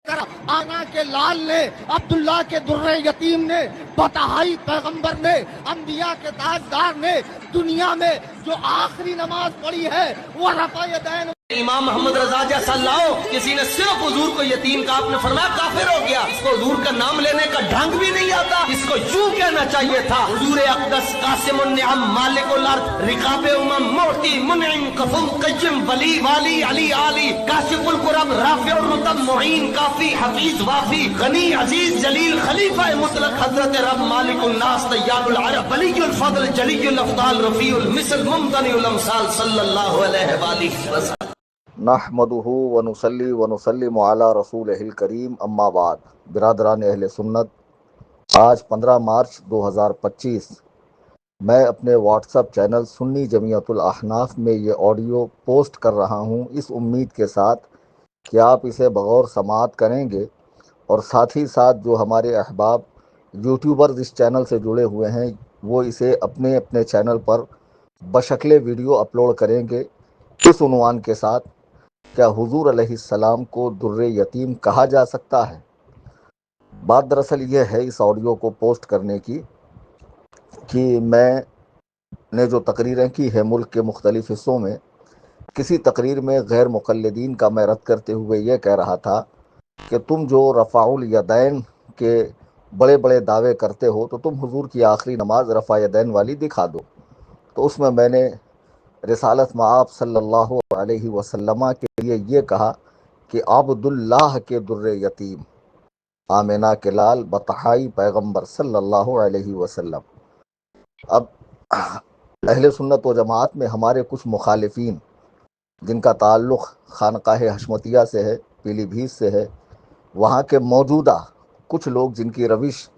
آنا کے لال نے، عبداللہ کے درِ یتیم نے، بتہائی پیغمبر نے، انبیاء کے تاجدار نے دنیا میں جو آخری نماز پڑھی ہے وہ رفع یدین۔ امام محمد رضا جیسا لاؤ، کسی نے صرف حضور کو یتیم کا، آپ نے فرمایا کافر ہو گیا، اس کو حضور کا نام لینے کا ڈھنگ بھی نہیں آتا، اس کو یوں کہنا چاہیے تھا، حضور اقدس قاسم النعم مالک الارض رقاب امم معطی منعم کفم قیم ولی والی علی علی کاشف الکرب رافع الرتب معین کافی حفیظ وافی غنی عزیز جلیل خلیفہ مطلق حضرت رب مالک الناس طیار العرب ولی الفضل جلی الافضال رفیع المثل ممتنع الامثال صلی اللہ علیہ وآلہ وسلم۔ نحمدہ ونصلی ونسلم علی رسولہ الکریم، اما بعد۔ برادران اہل سنت، آج 15 مارچ 2025 میں اپنے واٹس اپ چینل سنی جمعیت الاحناف میں یہ آڈیو پوسٹ کر رہا ہوں، اس امید کے ساتھ کہ آپ اسے بغور سماعت کریں گے، اور ساتھ ہی ساتھ جو ہمارے احباب یوٹیوبرز اس چینل سے جڑے ہوئے ہیں وہ اسے اپنے اپنے چینل پر بشکل ویڈیو اپلوڈ کریں گے، اس عنوان کے ساتھ: کیا حضور علیہ السلام کو در یتیم کہا جا سکتا ہے؟ بات دراصل یہ ہے اس آڈیو کو پوسٹ کرنے کی کہ میں نے جو تقریریں کی ہیں ملک کے مختلف حصوں میں، کسی تقریر میں غیر مقلدین کا میں رد کرتے ہوئے یہ کہہ رہا تھا کہ تم جو رفع الیدین کے بڑے بڑے دعوے کرتے ہو تو تم حضور کی آخری نماز رفع یدین والی دکھا دو۔ تو اس میں نے رسالت مآب صلی اللہ علیہ وسلم کے لیے یہ کہا کہ عبداللہ کے در یتیم، آمینہ کے لال، بتہائی پیغمبر صلی اللہ علیہ وسلم۔ اب اہل سنت و جماعت میں ہمارے کچھ مخالفین جن کا تعلق خانقاہ حشمتیہ سے ہے، پیلی بھیت سے ہے، وہاں کے موجودہ کچھ لوگ جن کی روش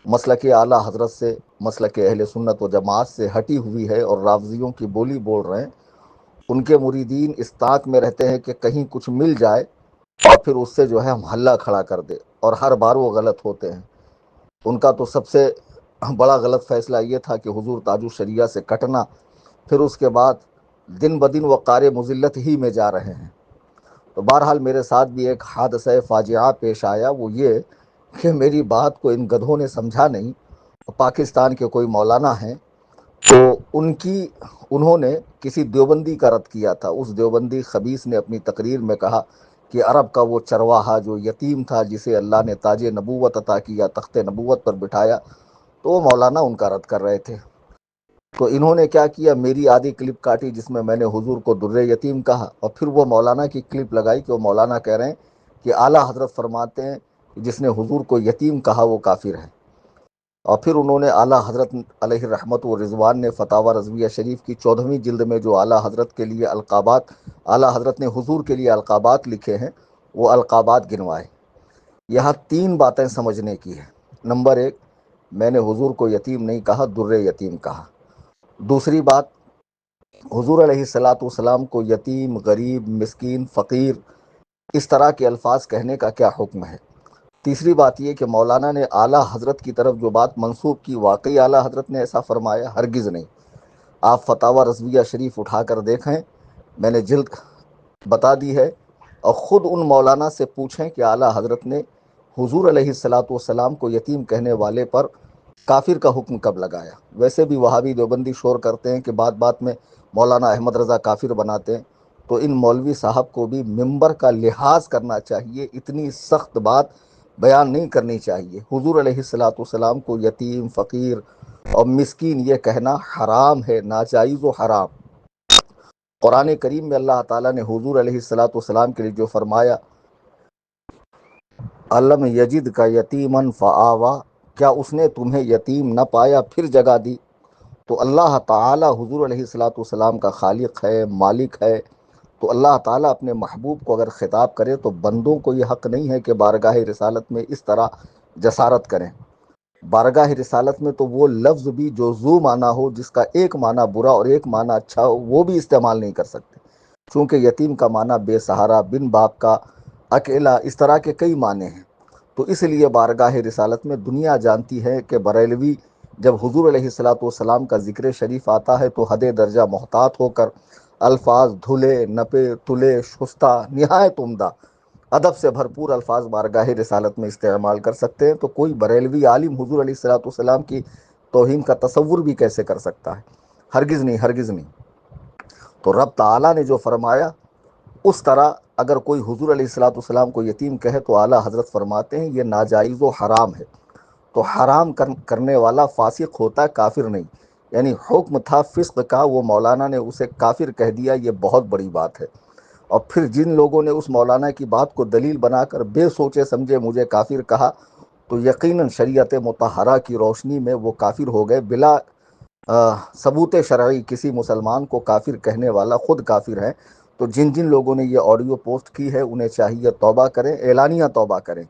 مسلک اعلیٰ حضرت سے، مسلک اہل سنت و جماعت سے ہٹی ہوئی ہے اور رافضیوں کی بولی بول رہے ہیں، ان کے مریدین اس طاق میں رہتے ہیں کہ کہیں کچھ مل جائے اور پھر اس سے ہم حلہ کھڑا کر دے، اور ہر بار وہ غلط ہوتے ہیں۔ ان کا تو سب سے بڑا غلط فیصلہ یہ تھا کہ حضور تاج الشریعہ سے کٹنا، پھر اس کے بعد دن بدن وہ قار مذلت ہی میں جا رہے ہیں۔ تو بہرحال میرے ساتھ بھی ایک حادثہ فاجعہ پیش آیا، وہ یہ کہ میری بات کو ان گدھوں نے سمجھا نہیں۔ پاکستان کے کوئی مولانا ہیں، تو انہوں نے کسی دیوبندی کا رد کیا تھا۔ اس دیوبندی خبیث نے اپنی تقریر میں کہا کہ عرب کا وہ چرواہا جو یتیم تھا جسے اللہ نے تاج نبوت عطا کیا، تخت نبوت پر بٹھایا، تو وہ مولانا ان کا رد کر رہے تھے۔ تو انہوں نے کیا کیا، میری آدھی کلپ کاٹی جس میں نے حضور کو در یتیم کہا، اور پھر وہ مولانا کی کلپ لگائی کہ وہ مولانا کہہ رہے ہیں کہ اعلیٰ حضرت فرماتے ہیں کہ جس نے حضور کو یتیم کہا وہ کافر ہے۔ اور پھر انہوں نے اعلیٰ حضرت علیہ رحمت و رضوان نے فتاوی رضویہ شریف کی 14ویں جلد میں جو اعلیٰ حضرت کے لیے القابات، اعلیٰ حضرت نے حضور کے لیے القابات لکھے ہیں، وہ القابات گنوائے۔ یہاں 3 باتیں سمجھنے کی ہیں۔ نمبر 1، میں نے حضور کو یتیم نہیں کہا، در یتیم کہا۔ دوسری بات، حضور علیہ السلام کو یتیم، غریب، مسکین، فقیر اس طرح کے الفاظ کہنے کا کیا حکم ہے؟ تیسری بات یہ کہ مولانا نے اعلیٰ حضرت کی طرف جو بات منسوب کی، واقعی اعلیٰ حضرت نے ایسا فرمایا؟ ہرگز نہیں۔ آپ فتاوی رضویہ شریف اٹھا کر دیکھیں، میں نے جلد بتا دی ہے، اور خود ان مولانا سے پوچھیں کہ اعلیٰ حضرت نے حضور علیہ السلام کو یتیم کہنے والے پر کافر کا حکم کب لگایا؟ ویسے بھی وہابی دیوبندی شور کرتے ہیں کہ بات بات میں مولانا احمد رضا کافر بناتے ہیں، تو ان مولوی صاحب کو بھی ممبر کا لحاظ کرنا چاہیے، اتنی سخت بات بیان نہیں کرنی چاہیے۔ حضور علیہ السلام کو یتیم، فقیر اور مسکین یہ کہنا حرام ہے، ناجائز و حرام۔ قرآن کریم میں اللہ تعالیٰ نے حضور علیہ السلام کے لیے جو فرمایا علم یجد کا یتیمن فآوا، کیا اس نے تمہیں یتیم نہ پایا پھر جگہ دی؟ تو اللہ تعالیٰ حضور علیہ السلام کا خالق ہے، مالک ہے، تو اللہ تعالیٰ اپنے محبوب کو اگر خطاب کرے تو بندوں کو یہ حق نہیں ہے کہ بارگاہ رسالت میں اس طرح جسارت کریں۔ بارگاہ رسالت میں تو وہ لفظ بھی جو ذو معنی ہو، جس کا ایک معنی برا اور ایک معنی اچھا ہو، وہ بھی استعمال نہیں کر سکتے، چونکہ یتیم کا معنی بے سہارا، بن باپ کا، اکیلا، اس طرح کے کئی معنی ہیں۔ تو اس لیے بارگاہ رسالت میں دنیا جانتی ہے کہ بریلوی جب حضور علیہ السلام کا ذکر شریف آتا ہے تو حد درجہ محتاط ہو کر الفاظ دھلے، نپے، تلے، شستہ، نہایت عمدہ ادب سے بھرپور الفاظ بارگاہ رسالت میں استعمال کر سکتے ہیں، تو کوئی بریلوی عالم حضور علیہ الصلوۃ والسلام کی توہین کا تصور بھی کیسے کر سکتا ہے؟ ہرگز نہیں، ہرگز نہیں۔ تو رب تعالیٰ نے جو فرمایا اس طرح اگر کوئی حضور علیہ الصلوۃ والسلام کو یتیم کہے تو اعلیٰ حضرت فرماتے ہیں یہ ناجائز و حرام ہے۔ تو حرام کرنے والا فاسق ہوتا ہے، کافر نہیں۔ یعنی حکم تھا فسق کا، وہ مولانا نے اسے کافر کہہ دیا، یہ بہت بڑی بات ہے۔ اور پھر جن لوگوں نے اس مولانا کی بات کو دلیل بنا کر بے سوچے سمجھے مجھے کافر کہا، تو یقیناً شریعت مطہرہ کی روشنی میں وہ کافر ہو گئے بلا ثبوت شرعی۔ کسی مسلمان کو کافر کہنے والا خود کافر ہے۔ تو جن جن لوگوں نے یہ آڈیو پوسٹ کی ہے انہیں چاہیے توبہ کریں، اعلانیہ توبہ کریں،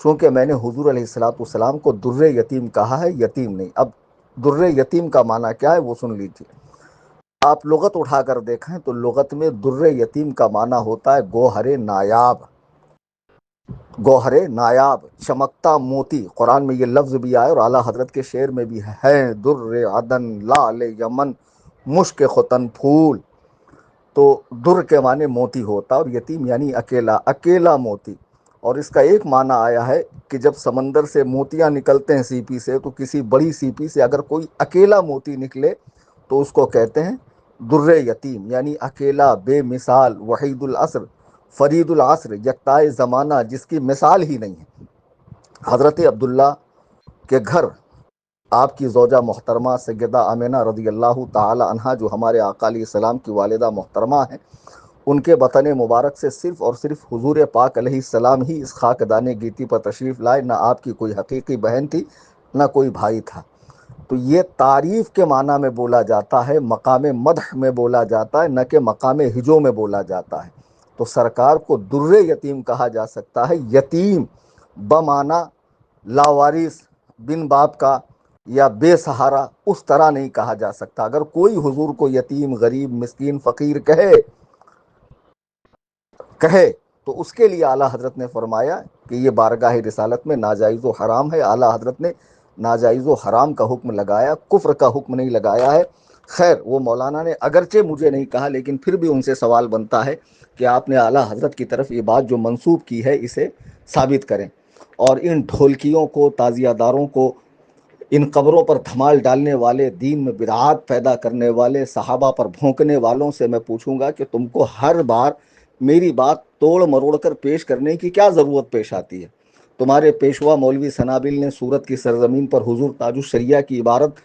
چونکہ میں نے حضور علیہ الصلوۃ والسلام کو در یتیم کہا ہے، یتیم نہیں۔ اب در یتیم کا معنی کیا ہے وہ سن لیجیے۔ آپ لغت اٹھا کر دیکھیں تو لغت میں در یتیم کا معنی ہوتا ہے گوہر نایاب، گوہر نایاب، چمکتا موتی۔ قرآن میں یہ لفظ بھی آئے اور اعلیٰ حضرت کے شعر میں بھی ہے، در عدن لال یمن مشک ختن پھول۔ تو در کے معنی موتی ہوتا اور یتیم یعنی اکیلا، اکیلا موتی۔ اور اس کا ایک معنی آیا ہے کہ جب سمندر سے موتیاں نکلتے ہیں سیپی سے، تو کسی بڑی سیپی سے اگر کوئی اکیلا موتی نکلے تو اس کو کہتے ہیں در یتیم، یعنی اکیلا، بے مثال، وحید العصر، فرید العصر، یکتائے زمانہ، جس کی مثال ہی نہیں ہے۔ حضرت عبداللہ کے گھر آپ کی زوجہ محترمہ سیدہ آمنہ رضی اللہ تعالی عنہا، جو ہمارے آقا علیہ السلام کی والدہ محترمہ ہیں، ان کے وطن مبارک سے صرف اور صرف حضور پاک علیہ السلام ہی اس خاکدان گیتی پر تشریف لائے۔ نہ آپ کی کوئی حقیقی بہن تھی، نہ کوئی بھائی تھا۔ تو یہ تعریف کے معنی میں بولا جاتا ہے، مقام مدح میں بولا جاتا ہے، نہ کہ مقام ہجو میں بولا جاتا ہے۔ تو سرکار کو در یتیم کہا جا سکتا ہے، یتیم بمعنی لاوارث، بن باپ کا یا بے سہارا، اس طرح نہیں کہا جا سکتا۔ اگر کوئی حضور کو یتیم، غریب، مسکین، فقیر کہے تو اس کے لیے اعلیٰ حضرت نے فرمایا کہ یہ بارگاہ رسالت میں ناجائز و حرام ہے۔ اعلیٰ حضرت نے ناجائز و حرام کا حکم لگایا، کفر کا حکم نہیں لگایا ہے۔ خیر، وہ مولانا نے اگرچہ مجھے نہیں کہا، لیکن پھر بھی ان سے سوال بنتا ہے کہ آپ نے اعلیٰ حضرت کی طرف یہ بات جو منسوب کی ہے اسے ثابت کریں۔ اور ان ڈھولکیوں کو، تعزیہ داروں کو، ان قبروں پر دھمال ڈالنے والے، دین میں بدعات پیدا کرنے والے، صحابہ پر بھونکنے والوں سے میں پوچھوں گا کہ تم کو ہر بار میری بات توڑ مروڑ کر پیش کرنے کی کیا ضرورت پیش آتی ہے؟ تمہارے پیشوا مولوی سنابل نے سورت کی سرزمین پر حضور تاج الشریعہ کی عبارت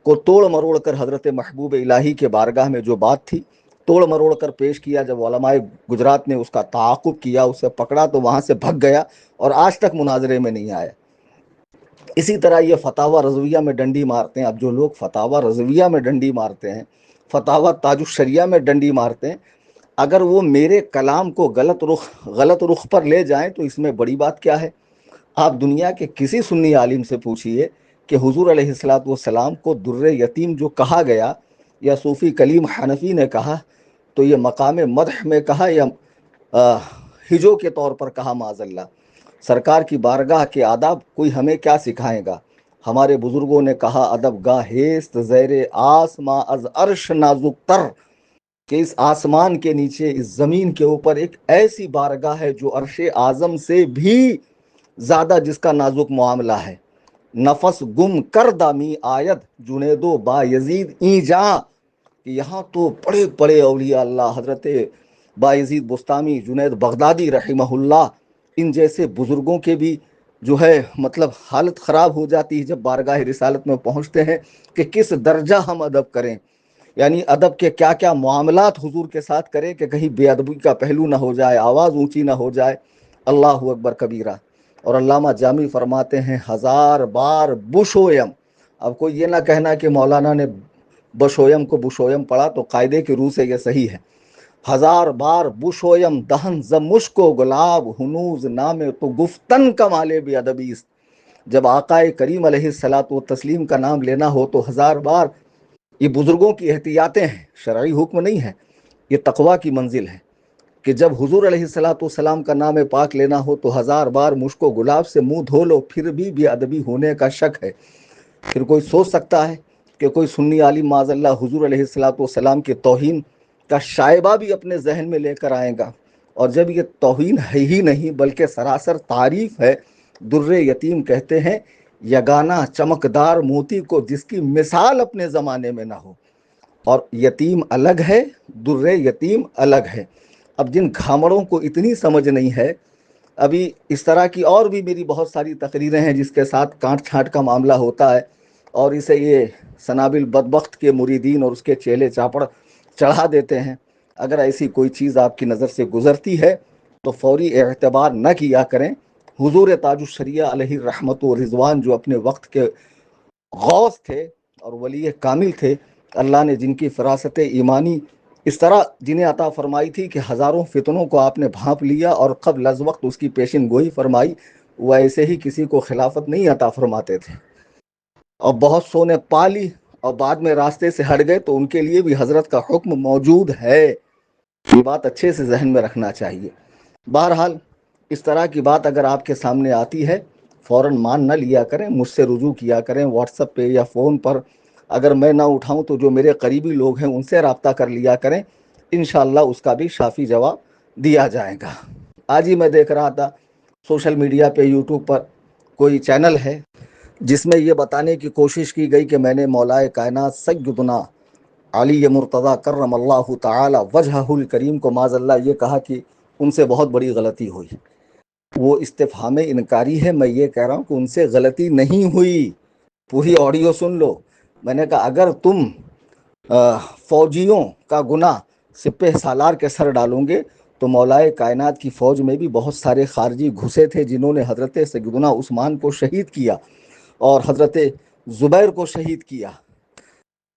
کو توڑ مروڑ کر حضرت محبوب الہی کے بارگاہ میں جو بات تھی توڑ مروڑ کر پیش کیا۔ جب علماء گجرات نے اس کا تعاقب کیا، اسے پکڑا تو وہاں سے بھگ گیا اور آج تک مناظرے میں نہیں آیا۔ اسی طرح یہ فتاوی رضویہ میں ڈنڈی مارتے ہیں۔ اب جو لوگ فتاوی رضویہ میں ڈنڈی مارتے ہیں، فتاوی تاج الشریعہ میں ڈنڈی مارتے ہیں، اگر وہ میرے کلام کو غلط رخ پر لے جائیں تو اس میں بڑی بات کیا ہے؟ آپ دنیا کے کسی سنی عالم سے پوچھئے کہ حضور علیہ الصلوۃ والسلام کو در یتیم جو کہا گیا، یا صوفی کلیم حنفی نے کہا، تو یہ مقام مدح میں کہا یا ہجو کے طور پر کہا؟ معاذ اللہ۔ سرکار کی بارگاہ کے آداب کوئی ہمیں کیا سکھائے گا؟ ہمارے بزرگوں نے کہا ادب گاہیست زیر آسماں از عرش نازک تر، کہ اس آسمان کے نیچے، اس زمین کے اوپر ایک ایسی بارگاہ ہے جو عرش اعظم سے بھی زیادہ، جس کا نازک معاملہ ہے۔ نفس گم کردہ می آید جنید و با یزید این جا، کہ یہاں تو بڑے بڑے اولیاء اللہ، حضرت با یزید بستامی، جنید بغدادی رحمہ اللہ، ان جیسے بزرگوں کے بھی جو ہے مطلب حالت خراب ہو جاتی ہے جب بارگاہ رسالت میں پہنچتے ہیں کہ کس درجہ ہم ادب کریں، یعنی ادب کے کیا کیا معاملات حضور کے ساتھ کریں کہ کہیں بے ادبی کا پہلو نہ ہو جائے، آواز اونچی نہ ہو جائے۔ اللہ اکبر کبیرہ۔ اور علامہ جامی فرماتے ہیں ہزار بار بشویم۔ اب کوئی یہ نہ کہنا کہ مولانا نے بشویم کو بشویم پڑھا تو قاعدے کی روح سے یہ صحیح ہے۔ ہزار بار بشویم دہن ز مشک و گلاب، ہنوز نام تو گفتن کمالے بے ادبی است۔ جب آقا کریم علیہ الصلوۃ والتسلیم کا نام لینا ہو تو ہزار بار، یہ بزرگوں کی احتیاطیں ہیں، شرعی حکم نہیں ہے، یہ تقویٰ کی منزل ہے کہ جب حضور علیہ الصلوۃ والسلام کا نام پاک لینا ہو تو ہزار بار مشک و گلاب سے منہ دھو لو، پھر بھی بے ادبی ہونے کا شک ہے۔ پھر کوئی سوچ سکتا ہے کہ کوئی سنی عالم معاذ اللہ حضور علیہ الصلوۃ والسلام کی توہین کا شائبہ بھی اپنے ذہن میں لے کر آئے گا اور جب یہ توہین ہے ہی نہیں بلکہ سراسر تعریف ہے، در یتیم کہتے ہیں یگانہ چمکدار موتی کو جس کی مثال اپنے زمانے میں نہ ہو، اور یتیم الگ ہے، در یتیم الگ ہے۔ اب جن گھامڑوں کو اتنی سمجھ نہیں ہے، ابھی اس طرح کی اور بھی میری بہت ساری تقریریں ہیں جس کے ساتھ کانٹ چھانٹ کا معاملہ ہوتا ہے، اور اسے یہ سنابل بدبخت کے مریدین اور اس کے چیلے چاپڑ چڑھا دیتے ہیں۔ اگر ایسی کوئی چیز آپ کی نظر سے گزرتی ہے تو فوری اعتبار نہ کیا کریں۔ حضور تاج الشریعہ علیہ رحمت و رضوان جو اپنے وقت کے غوث تھے اور ولی کامل تھے، اللہ نے جن کی فراست ایمانی اس طرح جنہیں عطا فرمائی تھی کہ ہزاروں فتنوں کو آپ نے بھانپ لیا اور قبل از وقت اس کی پیشن گوئی فرمائی، وہ ایسے ہی کسی کو خلافت نہیں عطا فرماتے تھے۔ اور بہت سو نے پا لی اور بعد میں راستے سے ہٹ گئے تو ان کے لیے بھی حضرت کا حکم موجود ہے۔ یہ بات اچھے سے ذہن میں رکھنا چاہیے۔ بہرحال اس طرح کی بات اگر آپ کے سامنے آتی ہے فوراً مان نہ لیا کریں، مجھ سے رجوع کیا کریں واٹس ایپ پہ یا فون پر۔ اگر میں نہ اٹھاؤں تو جو میرے قریبی لوگ ہیں ان سے رابطہ کر لیا کریں، انشاءاللہ اس کا بھی شافی جواب دیا جائے گا۔ آج ہی میں دیکھ رہا تھا سوشل میڈیا پہ یوٹیوب پر کوئی چینل ہے جس میں یہ بتانے کی کوشش کی گئی کہ میں نے مولا کائنات سیدنا علی مرتضیٰ کرم اللہ تعالی وجہہ الکریم کو معاذ اللہ یہ کہا کہ ان سے بہت بڑی غلطی ہوئی۔ وہ استفہام انکاری ہے، میں یہ کہہ رہا ہوں کہ ان سے غلطی نہیں ہوئی۔ پوری آڈیو سن لو۔ میں نے کہا اگر تم فوجیوں کا گناہ سپہ سالار کے سر ڈالوں گے تو مولا کائنات کی فوج میں بھی بہت سارے خارجی گھسے تھے جنہوں نے حضرت سیدنا عثمان کو شہید کیا اور حضرت زبیر کو شہید کیا،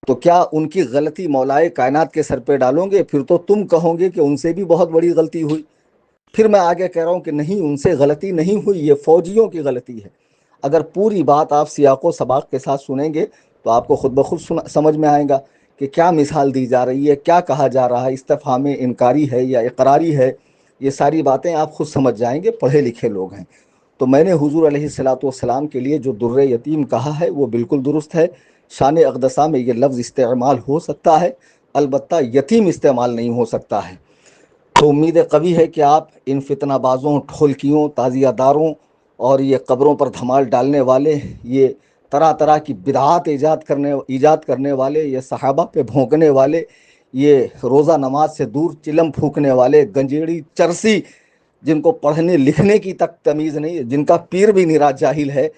تو کیا ان کی غلطی مولا کائنات کے سر پہ ڈالوں گے؟ پھر تو تم کہو گے کہ ان سے بھی بہت بڑی غلطی ہوئی۔ پھر میں آگے کہہ رہا ہوں کہ نہیں، ان سے غلطی نہیں ہوئی، یہ فوجیوں کی غلطی ہے۔ اگر پوری بات آپ سیاق و سباق کے ساتھ سنیں گے تو آپ کو خود بخود سمجھ میں آئے گا کہ کیا مثال دی جا رہی ہے، کیا کہا جا رہا ہے، استفہام انکاری ہے یا اقراری ہے۔ یہ ساری باتیں آپ خود سمجھ جائیں گے، پڑھے لکھے لوگ ہیں۔ تو میں نے حضور علیہ السلام کے لیے جو در یتیم کہا ہے وہ بالکل درست ہے۔ شان اقدسہ میں یہ لفظ استعمال ہو سکتا ہے، البتہ یتیم استعمال نہیں ہو سکتا ہے۔ تو امید قوی ہے کہ آپ ان فتنہ بازوں، ٹھولکیوں، تعزیہ داروں اور یہ قبروں پر دھمال ڈالنے والے، یہ طرح طرح کی بدعات ایجاد کرنے والے، یہ صحابہ پہ بھونکنے والے، یہ روزہ نماز سے دور چلم پھونکنے والے، گنجیڑی چرسی، جن کو پڑھنے لکھنے کی تک تمیز نہیں ہے، جن کا پیر بھی نرا جاہل ہے،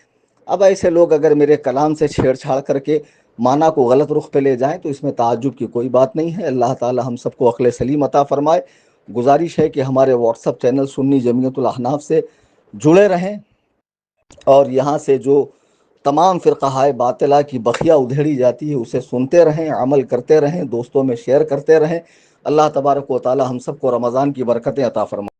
اب ایسے لوگ اگر میرے کلام سے چھیڑ چھاڑ کر کے معنی کو غلط رخ پہ لے جائیں تو اس میں تعجب کی کوئی بات نہیں ہے۔ اللہ تعالی ہم سب کو عقل سلیم عطا فرمائے۔ گزارش ہے کہ ہمارے واٹس ایپ چینل سنی جمعیت الاحناف سے جڑے رہیں اور یہاں سے جو تمام فرقہ باطلہ کی بخیا ادھیڑی جاتی ہے اسے سنتے رہیں، عمل کرتے رہیں، دوستوں میں شیئر کرتے رہیں۔ اللہ تبارک و تعالی ہم سب کو رمضان کی برکتیں عطا فرمائے۔